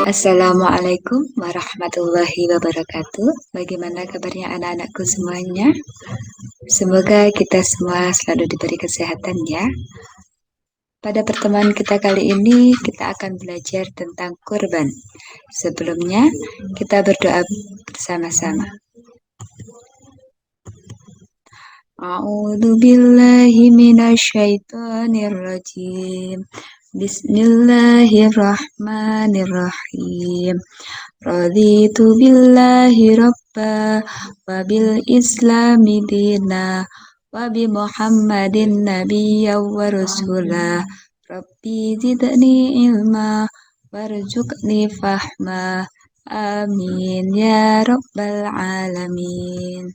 Assalamualaikum warahmatullahi wabarakatuh. Bagaimana kabarnya anak-anakku semuanya? Semoga kita semua selalu diberi kesehatan ya. Pada pertemuan kita kali ini, kita akan belajar tentang kurban. Sebelumnya, kita berdoa bersama-sama. A'udzu billahi minasyaitonir rajim. Bismillahirrahmanirrahim. Raditu billahi rabba wa bil islami dina wa bi muhammadin nabiyya wa rasula. Rabbi zidni ilma warzuqni fahma. Amin ya rabbal alamin.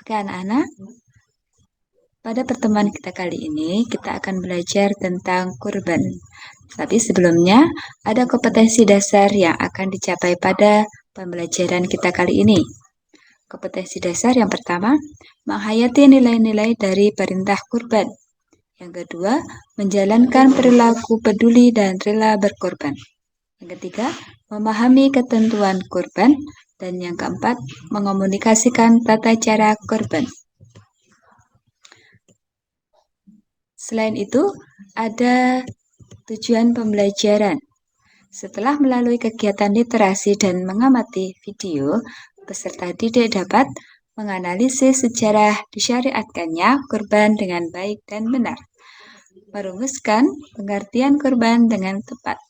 Oke anak-anak, pada pertemuan kita kali ini kita akan belajar tentang kurban. Tapi sebelumnya ada kompetensi dasar yang akan dicapai pada pembelajaran kita kali ini. Kompetensi dasar yang pertama, menghayati nilai-nilai dari perintah kurban. Yang kedua, menjalankan perilaku peduli dan rela berkorban. Yang ketiga, memahami ketentuan kurban. Dan yang keempat, mengomunikasikan tata cara kurban. Selain itu, ada tujuan pembelajaran. Setelah melalui kegiatan literasi dan mengamati video, peserta didik dapat menganalisis sejarah disyariatkannya kurban dengan baik dan benar, merumuskan pengertian kurban dengan tepat,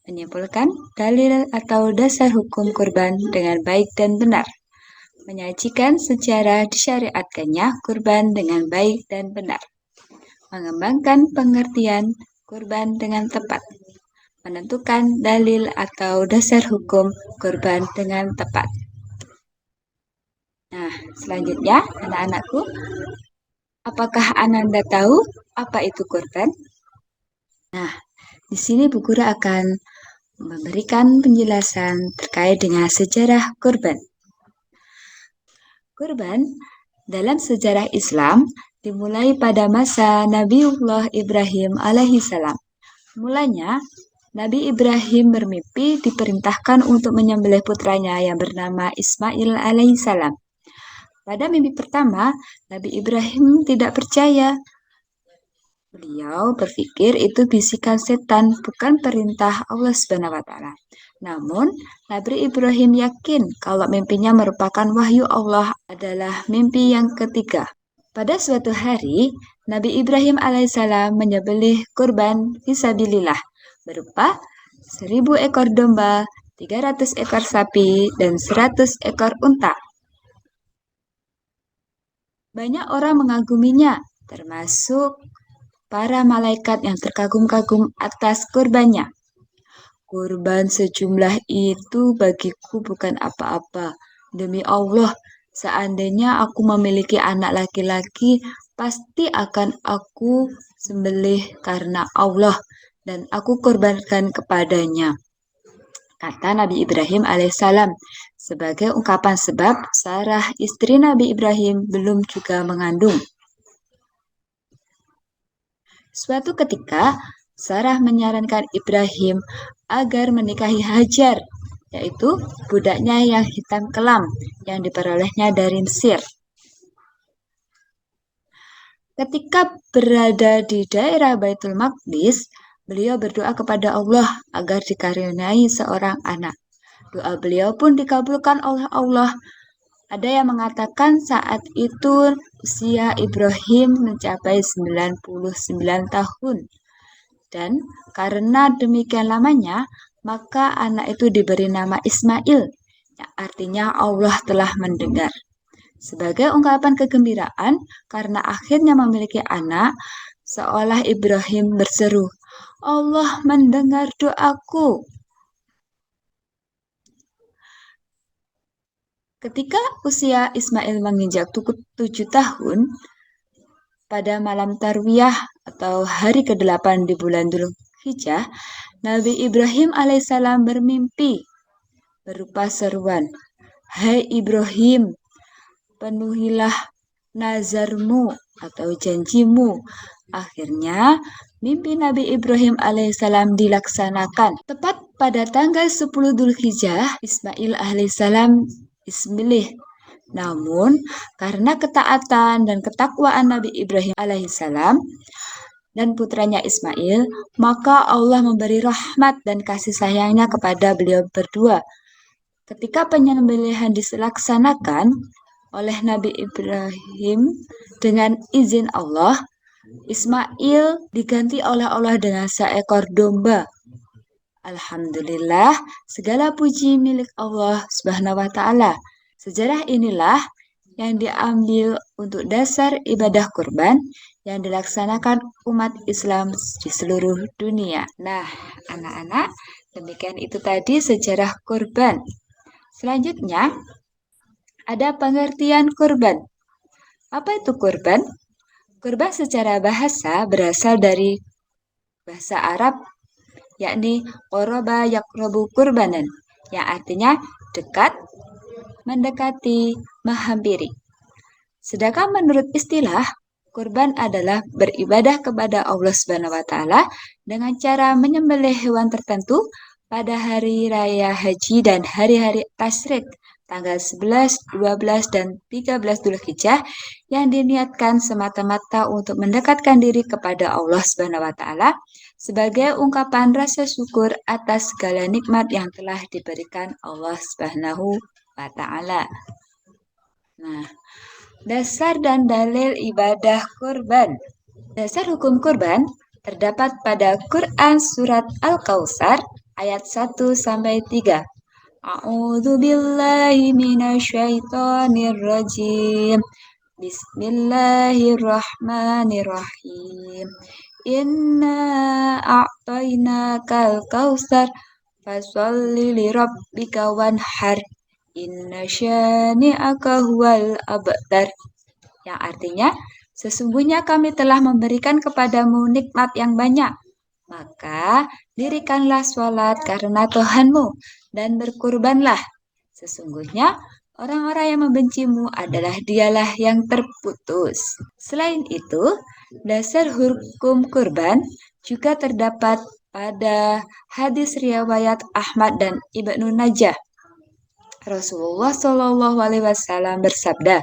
menyimpulkan dalil atau dasar hukum kurban dengan baik dan benar, menyajikan sejarah disyariatkannya kurban dengan baik dan benar, mengembangkan pengertian kurban dengan tepat, menentukan dalil atau dasar hukum kurban dengan tepat. Nah, selanjutnya anak-anakku, apakah Ananda tahu apa itu kurban? Nah, di sini Bu Guru akan memberikan penjelasan terkait dengan sejarah kurban. Kurban dalam sejarah Islam dimulai pada masa Nabiullah Ibrahim alaihissalam. Mulanya, Nabi Ibrahim bermimpi diperintahkan untuk menyembelih putranya yang bernama Ismail alaihissalam. Pada mimpi pertama, Nabi Ibrahim tidak percaya. Beliau berpikir itu bisikan setan, bukan perintah Allah Subhanahu wa taala. Namun, Nabi Ibrahim yakin kalau mimpinya merupakan wahyu Allah adalah mimpi yang ketiga. Pada suatu hari, Nabi Ibrahim alaihissalam menyembelih kurban fisabilillah berupa 1000 ekor domba, 300 ekor sapi, dan 100 ekor unta. Banyak orang mengaguminya, termasuk para malaikat yang terkagum-kagum atas kurbannya. Kurban sejumlah itu bagiku bukan apa-apa. Demi Allah, seandainya aku memiliki anak laki-laki, pasti akan aku sembelih karena Allah dan aku korbankan kepadanya, kata Nabi Ibrahim alaihissalam. Sebagai ungkapan sebab Sarah istri Nabi Ibrahim belum juga mengandung. Suatu ketika, Sarah menyarankan Ibrahim agar menikahi Hajar, yaitu budaknya yang hitam kelam yang diperolehnya dari Mesir. Ketika berada di daerah Baitul Maqdis, beliau berdoa kepada Allah agar dikaruniai seorang anak. Doa beliau pun dikabulkan oleh Allah. Ada yang mengatakan saat itu usia Ibrahim mencapai 99 tahun. Dan karena demikian lamanya, maka anak itu diberi nama Ismail, yang artinya Allah telah mendengar. Sebagai ungkapan kegembiraan karena akhirnya memiliki anak, seolah Ibrahim berseru, Allah mendengar doaku. Ketika usia Ismail menginjak 7 tahun, pada malam Tarwiyah atau hari ke-8 di bulan Dzulhijjah, Nabi Ibrahim alaihissalam bermimpi berupa seruan, Hai Ibrahim, penuhilah nazarmu atau janjimu. Akhirnya, mimpi Nabi Ibrahim alaihissalam dilaksanakan. Tepat pada tanggal 10 Dzulhijjah, Ismail alaihissalam disembelih. Namun, karena ketaatan dan ketakwaan Nabi Ibrahim alaihissalam dan putranya Ismail, maka Allah memberi rahmat dan kasih sayangnya kepada beliau berdua. Ketika penyembelihan dilaksanakan oleh Nabi Ibrahim dengan izin Allah, Ismail diganti oleh Allah dengan seekor domba. Alhamdulillah, segala puji milik Allah Subhanahu wa Ta'ala. Sejarah inilah yang diambil untuk dasar ibadah kurban yang dilaksanakan umat Islam di seluruh dunia. Nah, anak-anak, demikian itu tadi sejarah kurban. Selanjutnya, ada pengertian kurban. Apa itu kurban? Kurban secara bahasa berasal dari bahasa Arab, yakni qoroba yakrobu kurbanan, yang artinya dekat, mendekati, menghampiri. Sedangkan menurut istilah, kurban adalah beribadah kepada Allah Subhanahu wa Ta'ala dengan cara menyembelih hewan tertentu pada hari raya haji dan hari-hari tasyrik tanggal 11, 12, dan 13 Dzulhijjah yang diniatkan semata-mata untuk mendekatkan diri kepada Allah Subhanahu wa Ta'ala sebagai ungkapan rasa syukur atas segala nikmat yang telah diberikan Allah Subhanahu wa Ta'ala. Nah, dasar dan dalil ibadah kurban. Dasar hukum kurban terdapat pada Quran surat Al-Kautsar ayat 1 sampai 3. A'udzu billahi minasyaitonir rajim. Bismillahirrahmanirrahim. Inna a'tainakal kautsar fasholli lirabbika wanhar. Inna syani'aka huwal abtar. Yang artinya, sesungguhnya kami telah memberikan kepadamu nikmat yang banyak. Maka dirikanlah sholat karena Tuhanmu dan berkurbanlah. Sesungguhnya orang-orang yang membencimu adalah dialah yang terputus. Selain itu, dasar hukum kurban juga terdapat pada hadis riwayat Ahmad dan Ibnu Najah. Rasulullah Shallallahu Alaihi Wasallam bersabda,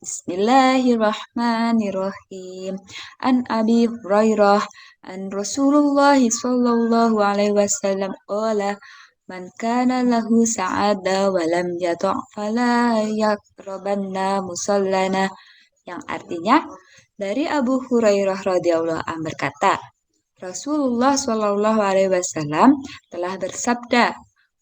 Bismillahirrahmanirrahim. An Abi Hurairah an Rasulullah Shallallahu Alaihi Wasallam qala man kana lahu sa'ada wa lam yata' fala yaqrabanna musallana, yang artinya dari Abu Hurairah radhiyallahu anhu berkata, Rasulullah Shallallahu Alaihi Wasallam telah bersabda,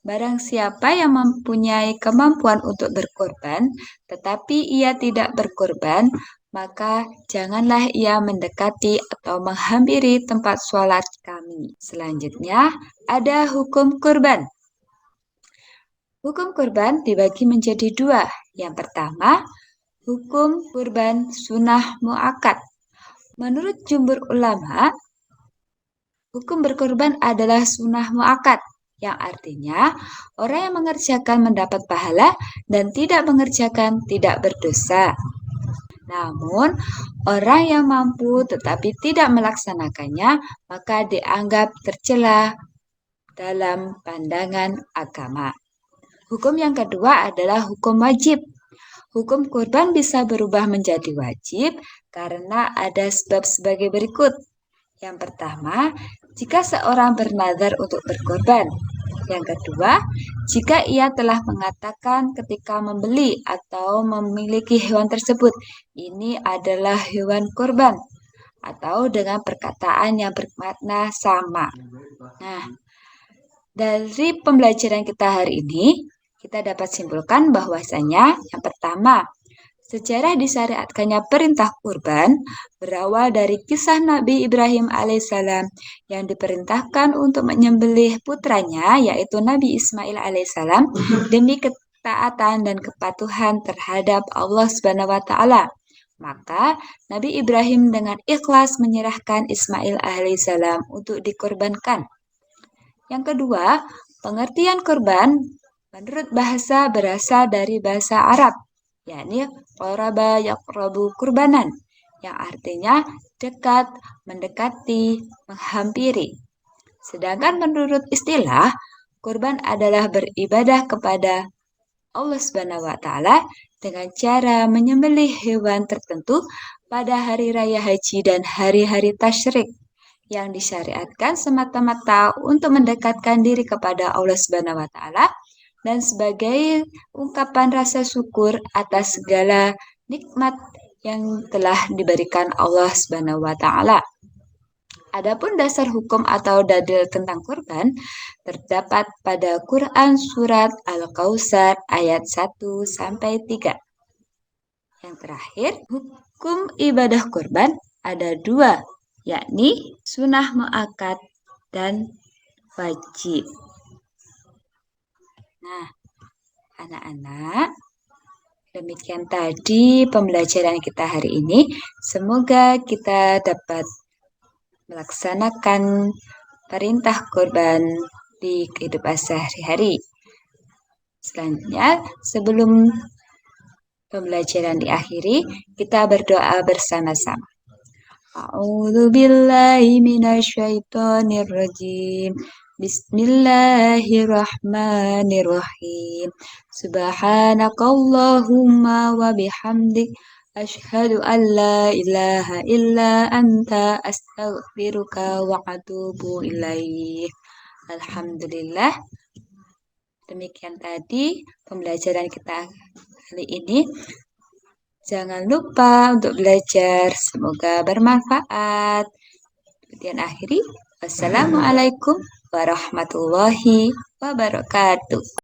barang siapa yang mempunyai kemampuan untuk berkorban, tetapi ia tidak berkorban, maka janganlah ia mendekati atau menghampiri tempat sholat kami. Selanjutnya, ada hukum kurban. Hukum kurban dibagi menjadi dua. Yang pertama, hukum kurban sunnah mu'akkad. Menurut jumhur ulama, hukum berkorban adalah sunnah mu'akkad, yang artinya orang yang mengerjakan mendapat pahala dan tidak mengerjakan tidak berdosa. Namun, orang yang mampu tetapi tidak melaksanakannya, maka dianggap tercela dalam pandangan agama. Hukum yang kedua adalah hukum wajib. Hukum kurban bisa berubah menjadi wajib karena ada sebab sebagai berikut. Yang pertama, jika seorang bernazar untuk berkorban. Yang kedua, jika ia telah mengatakan ketika membeli atau memiliki hewan tersebut, ini adalah hewan kurban, atau dengan perkataan yang bermakna sama. Nah, dari pembelajaran kita hari ini, kita dapat simpulkan bahwasanya yang pertama, sejarah disyariatkannya perintah kurban berawal dari kisah Nabi Ibrahim alaihissalam yang diperintahkan untuk menyembelih putranya yaitu Nabi Ismail alaihissalam demi ketaatan dan kepatuhan terhadap Allah Subhanahu wa Ta'ala. Maka Nabi Ibrahim dengan ikhlas menyerahkan Ismail alaihissalam untuk dikorbankan. Yang kedua, pengertian kurban menurut bahasa berasal dari bahasa Arab, yakni qaraba yaqrabu kurbanan, yang artinya dekat, mendekati, menghampiri. Sedangkan menurut istilah, kurban adalah beribadah kepada Allah Subhanahu wa taala dengan cara menyembelih hewan tertentu pada hari raya haji dan hari-hari tasyrik yang disyariatkan semata-mata untuk mendekatkan diri kepada Allah Subhanahu wa taala dan sebagai ungkapan rasa syukur atas segala nikmat yang telah diberikan Allah Subhanahu wa taala. Adapun dasar hukum atau dalil tentang kurban terdapat pada Quran surat Al-Kautsar ayat 1 sampai 3. Yang terakhir, hukum ibadah kurban ada dua, yakni sunnah muakkad dan wajib. Nah, anak-anak, demikian tadi pembelajaran kita hari ini. Semoga kita dapat melaksanakan perintah kurban di kehidupan sehari-hari. Selanjutnya, sebelum pembelajaran diakhiri, kita berdoa bersama-sama. A'udzu billahi minasyaitonir rajim. Bismillahirrahmanirrahim. Subhanakallahumma wa bihamdik asyhadu an la ilaha illa anta astaghfiruka wa atubu ilaih. Alhamdulillah. Demikian tadi pembelajaran kita kali ini. Jangan lupa untuk belajar. Semoga bermanfaat. Kemudian akhiri. Wassalamualaikum warahmatullahi wabarakatuh.